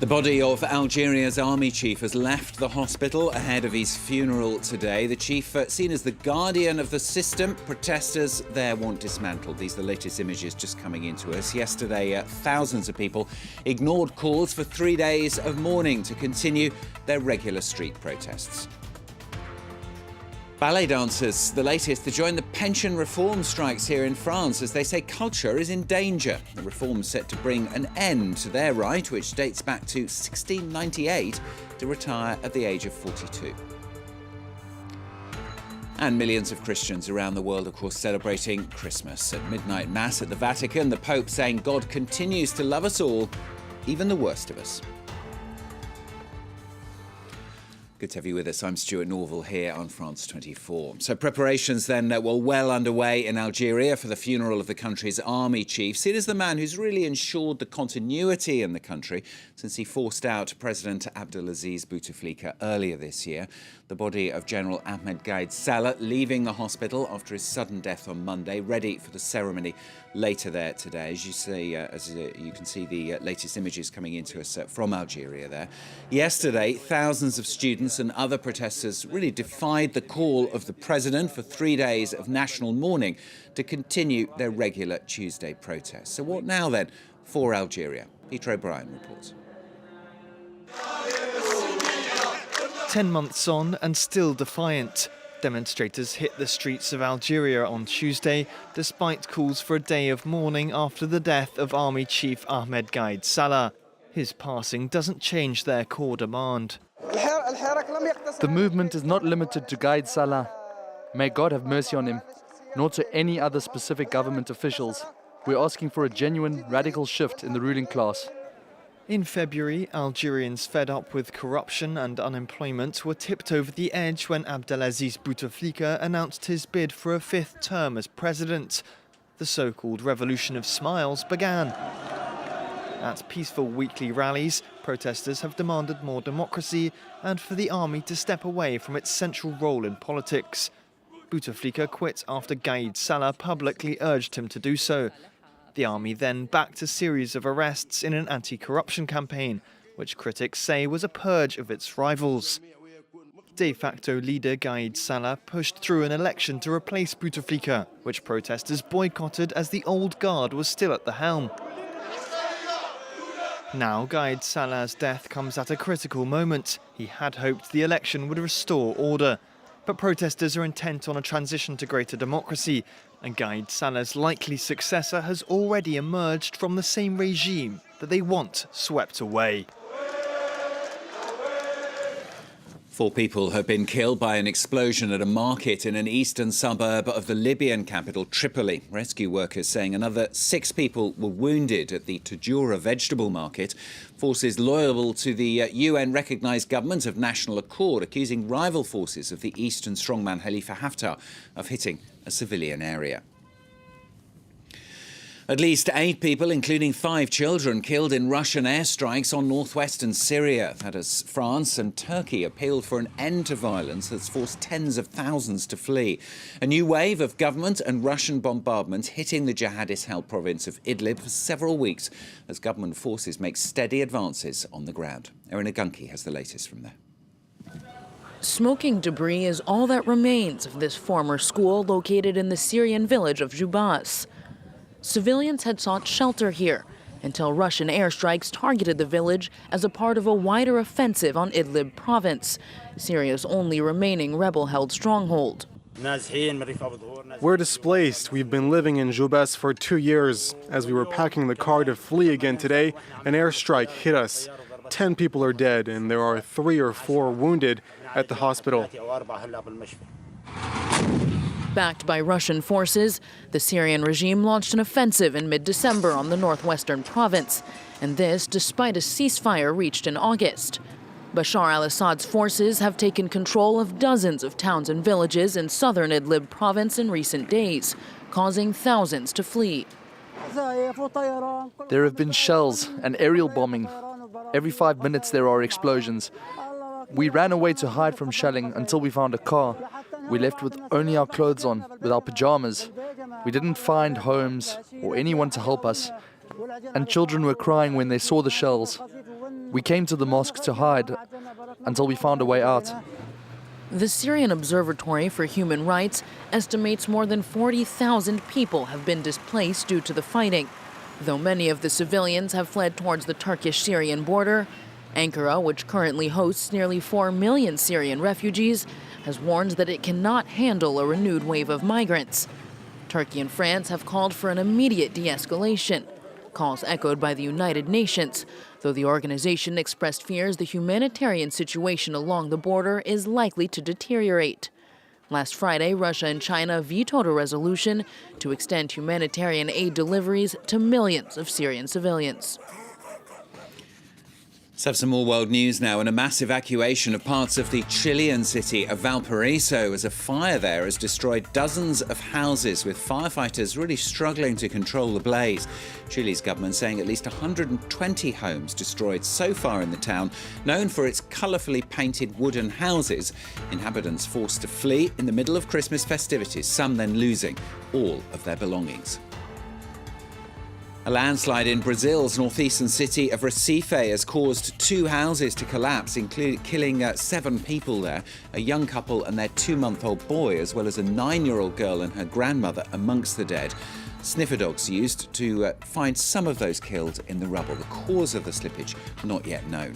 The body of Algeria's army chief has left the hospital ahead of his funeral today. The chief, seen as the guardian of the system, protesters there want dismantled. These are the latest images just coming into us. Yesterday, thousands of people ignored calls for 3 days of mourning to continue their regular street protests. Ballet dancers, the latest to join the pension reform strikes here in France as they say culture is in danger. The reform set to bring an end to their right, which dates back to 1698, to retire at the age of 42. And millions of Christians around the world, of course, celebrating Christmas. At midnight mass at the Vatican, the Pope saying God continues to love us all, even the worst of us. Good to have you with us. I'm Stuart Norval here on France 24. So preparations then were well underway in Algeria for the funeral of the country's army chief, seen as the man who's really ensured the continuity in the country since he forced out President Abdelaziz Bouteflika earlier this year. The body of General Ahmed Gaid Salah leaving the hospital after his sudden death on Monday, ready for the ceremony later there today. As you can see the latest images coming into us from Algeria there. Yesterday, thousands of students and other protesters really defied the call of the president for 3 days of national mourning to continue their regular Tuesday protests. So what now then for Algeria? Peter O'Brien reports. 10 months on and still defiant. Demonstrators hit the streets of Algeria on Tuesday, despite calls for a day of mourning after the death of Army Chief Ahmed Gaid Salah. His passing doesn't change their core demand. The movement is not limited to Gaid Salah. May God have mercy on him, nor to any other specific government officials. We're asking for a genuine, radical shift in the ruling class. In February, Algerians fed up with corruption and unemployment were tipped over the edge when Abdelaziz Bouteflika announced his bid for a 5th term as president. The so-called Revolution of Smiles began. At peaceful weekly rallies, protesters have demanded more democracy and for the army to step away from its central role in politics. Bouteflika quit after Gaid Salah publicly urged him to do so. The army then backed a series of arrests in an anti-corruption campaign, which critics say was a purge of its rivals. De facto leader Gaid Salah pushed through an election to replace Bouteflika, which protesters boycotted as the old guard was still at the helm. Now Gaid Salah's death comes at a critical moment. He had hoped the election would restore order. But protesters are intent on a transition to greater democracy, and Gaid Salah's likely successor has already emerged from the same regime that they want swept away. 4 people have been killed by an explosion at a market in an eastern suburb of the Libyan capital, Tripoli. Rescue workers saying another 6 people were wounded at the Tajura vegetable market. Forces loyal to the UN-recognised government of National Accord accusing rival forces of the eastern strongman Khalifa Haftar of hitting a civilian area. At least 8 people, including 5 children, killed in Russian airstrikes on northwestern Syria. That as France and Turkey appealed for an end to violence that's forced tens of thousands to flee. A new wave of government and Russian bombardment hitting the jihadist-held province of Idlib for several weeks as government forces make steady advances on the ground. Erin Agunki has the latest from there. Smoking debris is all that remains of this former school located in the Syrian village of Jubas. Civilians had sought shelter here until Russian airstrikes targeted the village as a part of a wider offensive on Idlib province, Syria's only remaining rebel-held stronghold. We're displaced. We've been living in Jubas for 2 years. As we were packing the car to flee again today, an airstrike hit us. 10 people are dead and there are 3 or 4 wounded at the hospital. Backed by Russian forces, the Syrian regime launched an offensive in mid-December on the northwestern province, and this despite a ceasefire reached in August. Bashar al-Assad's forces have taken control of dozens of towns and villages in southern Idlib province in recent days, causing thousands to flee. There have been shells and aerial bombing. Every 5 minutes there are explosions. We ran away to hide from shelling until we found a car. We left with only our clothes on, with our pajamas. We didn't find homes or anyone to help us. And children were crying when they saw the shells. We came to the mosque to hide until we found a way out. The Syrian Observatory for Human Rights estimates more than 40,000 people have been displaced due to the fighting. Though many of the civilians have fled towards the Turkish-Syrian border, Ankara, which currently hosts nearly 4 million Syrian refugees, has warned that it cannot handle a renewed wave of migrants. Turkey and France have called for an immediate de-escalation, calls echoed by the United Nations, though the organization expressed fears the humanitarian situation along the border is likely to deteriorate. Last Friday, Russia and China vetoed a resolution to extend humanitarian aid deliveries to millions of Syrian civilians. Let's have some more world news now. And a mass evacuation of parts of the Chilean city of Valparaiso as a fire there has destroyed dozens of houses, with firefighters really struggling to control the blaze. Chile's government saying at least 120 homes destroyed so far in the town, known for its colourfully painted wooden houses. Inhabitants forced to flee in the middle of Christmas festivities, some then losing all of their belongings. A landslide in Brazil's northeastern city of Recife has caused 2 houses to collapse, killing 7 people there, a young couple and their 2-month-old boy, as well as a 9-year-old girl and her grandmother amongst the dead. Sniffer dogs used to find some of those killed in the rubble. The cause of the slippage not yet known.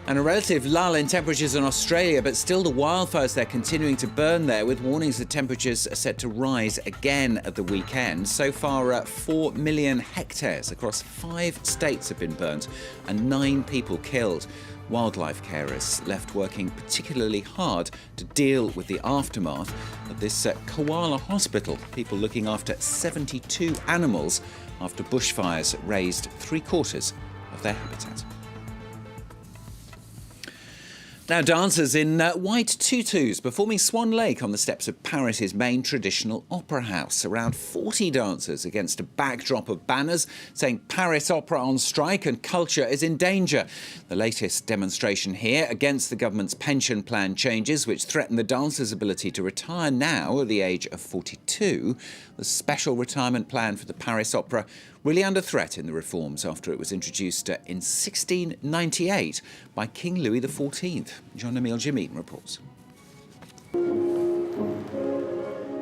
And a relative lull in temperatures in Australia, but still the wildfires they're continuing to burn there, with warnings that temperatures are set to rise again at the weekend. So far, 4 million hectares across 5 states have been burnt and 9 people killed. Wildlife carers left working particularly hard to deal with the aftermath of this koala hospital. People looking after 72 animals after bushfires razed 3/4 of their habitat. Now, dancers in white tutus performing Swan Lake on the steps of Paris's main traditional opera house. Around 40 dancers against a backdrop of banners saying Paris Opera on strike and culture is in danger. The latest demonstration here against the government's pension plan changes, which threaten the dancers' ability to retire now at the age of 42. The special retirement plan for the Paris Opera really under threat in the reforms after it was introduced in 1698 by King Louis XIV. Jean-Emile Jamit reports.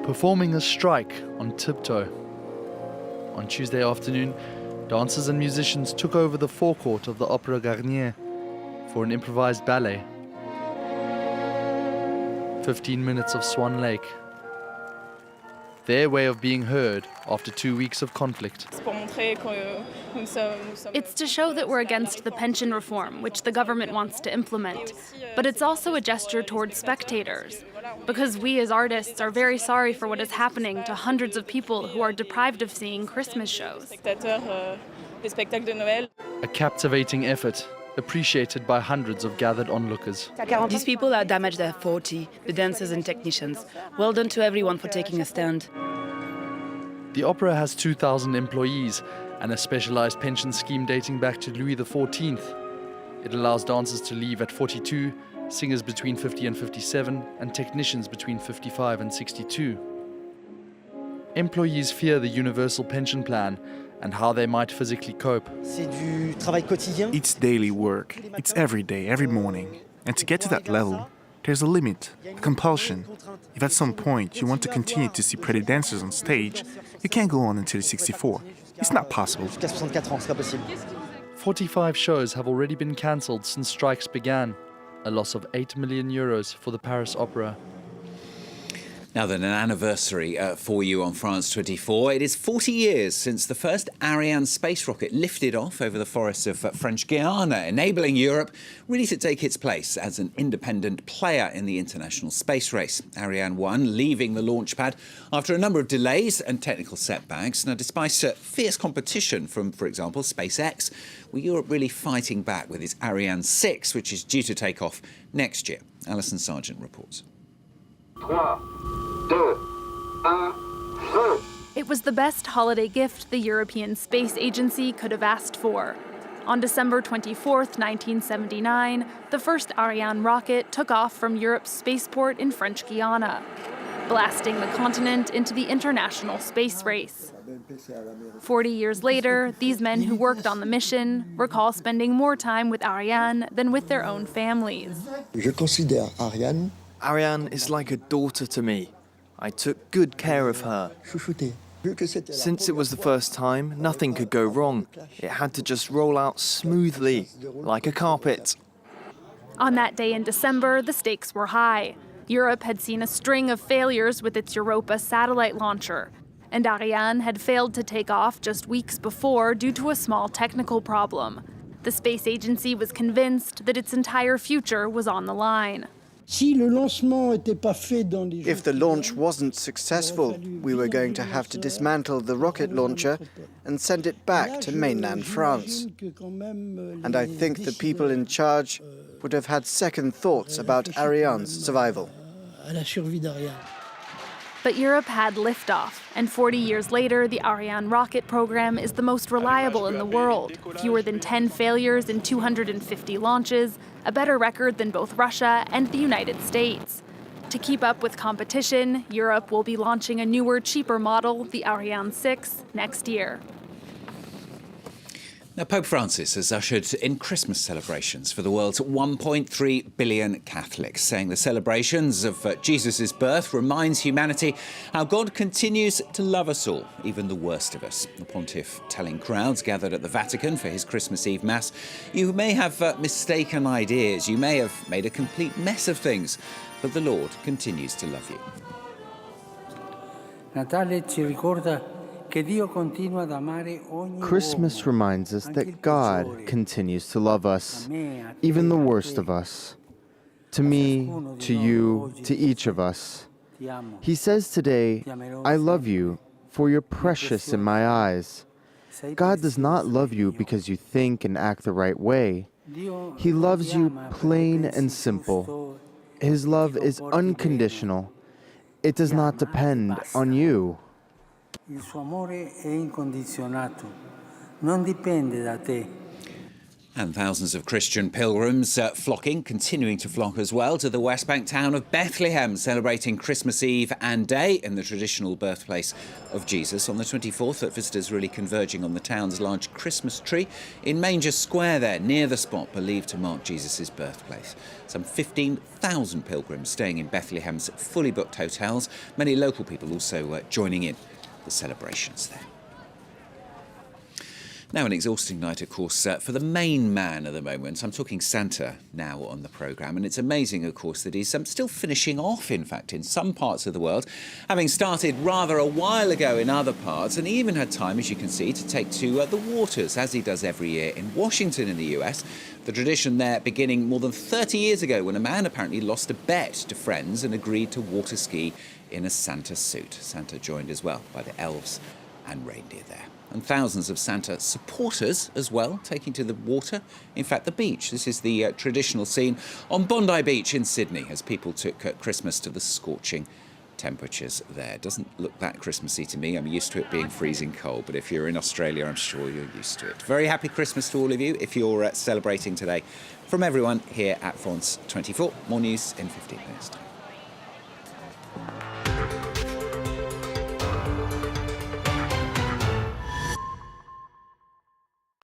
Performing a strike on tiptoe. On Tuesday afternoon, dancers and musicians took over the forecourt of the Opera Garnier for an improvised ballet. 15 minutes of Swan Lake. Their way of being heard after 2 weeks of conflict. It's to show that we're against the pension reform, which the government wants to implement. But it's also a gesture towards spectators, because we as artists are very sorry for what is happening to hundreds of people who are deprived of seeing Christmas shows. A captivating effort, appreciated by hundreds of gathered onlookers. These people are damaged at 40, the dancers and technicians. Well done to everyone for taking a stand. The opera has 2,000 employees and a specialized pension scheme dating back to Louis XIV. It allows dancers to leave at 42, singers between 50 and 57, and technicians between 55 and 62. Employees fear the universal pension plan and how they might physically cope. It's daily work. It's every day, every morning. And to get to that level, there's a limit, a compulsion. If at some point you want to continue to see pretty dancers on stage, you can't go on until 64. It's not possible. 45 shows have already been cancelled since strikes began, a loss of 8 million euros for the Paris Opera. Now then, an anniversary for you on France 24. It is 40 years since the first Ariane space rocket lifted off over the forests of French Guiana, enabling Europe really to take its place as an independent player in the international space race. Ariane 1 leaving the launch pad after a number of delays and technical setbacks. Now, despite fierce competition from, for example, SpaceX, Europe really fighting back with its Ariane 6, which is due to take off next year. Alison Sargent reports. 3, 2, 1, feu! It was the best holiday gift the European Space Agency could have asked for. On December 24th, 1979, the first Ariane rocket took off from Europe's spaceport in French Guiana. blasting the continent into the international space race. 40 years later, these men who worked on the mission recall spending more time with Ariane than with their own families. Ariane is like a daughter to me. I took good care of her. Since it was the first time, nothing could go wrong. It had to just roll out smoothly, like a carpet. On that day in December, the stakes were high. Europe had seen a string of failures with its Europa satellite launcher, and Ariane had failed to take off just weeks before due to a small technical problem. The space agency was convinced that its entire future was on the line. If the launch wasn't successful, we were going to have to dismantle the rocket launcher and send it back to mainland France. And I think the people in charge would have had second thoughts about Ariane's survival. But Europe had liftoff, and 40 years later, the Ariane rocket program is the most reliable in the world. Fewer than 10 failures in 250 launches, a better record than both Russia and the United States. To keep up with competition, Europe will be launching a newer, cheaper model, the Ariane 6, next year. Now, Pope Francis has ushered in Christmas celebrations for the world's 1.3 billion Catholics, saying the celebrations of Jesus' birth reminds humanity how God continues to love us all, even the worst of us. The pontiff telling crowds gathered at the Vatican for his Christmas Eve Mass, you may have mistaken ideas, you may have made a complete mess of things, but the Lord continues to love you. Natale ci ricorda Christmas reminds us that God continues to love us, even the worst of us. To me, to you, to each of us. He says today, I love you, for you're precious in my eyes. God does not love you because you think and act the right way. He loves you plain and simple. His love is unconditional. It does not depend on you. Il suo amore è incondizionato, non dipende da te. And thousands of Christian pilgrims continuing to flock as well to the West Bank town of Bethlehem, celebrating Christmas Eve and Day in the traditional birthplace of Jesus. On the 24th, visitors really converging on the town's large Christmas tree in Manger Square there, near the spot believed to mark Jesus' birthplace. Some 15,000 pilgrims staying in Bethlehem's fully booked hotels, many local people also joining in the celebrations there. Now, an exhausting night, of course, for the main man at the moment. I'm talking Santa now on the programme, and it's amazing, of course, that he's still finishing off, in fact, in some parts of the world, having started rather a while ago in other parts, and he even had time, as you can see, to take to the waters, as he does every year in Washington in the US. The tradition there beginning more than 30 years ago, when a man apparently lost a bet to friends and agreed to water ski in a Santa suit. Santa joined as well by the elves and reindeer there. And thousands of Santa supporters as well, taking to the water, in fact the beach. This is the traditional scene on Bondi Beach in Sydney as people took Christmas to the scorching temperatures there. Doesn't look that Christmassy to me. I'm used to it being freezing cold, but if you're in Australia, I'm sure you're used to it. Very happy Christmas to all of you if you're celebrating today. From everyone here at France 24, more news in 15 minutes time.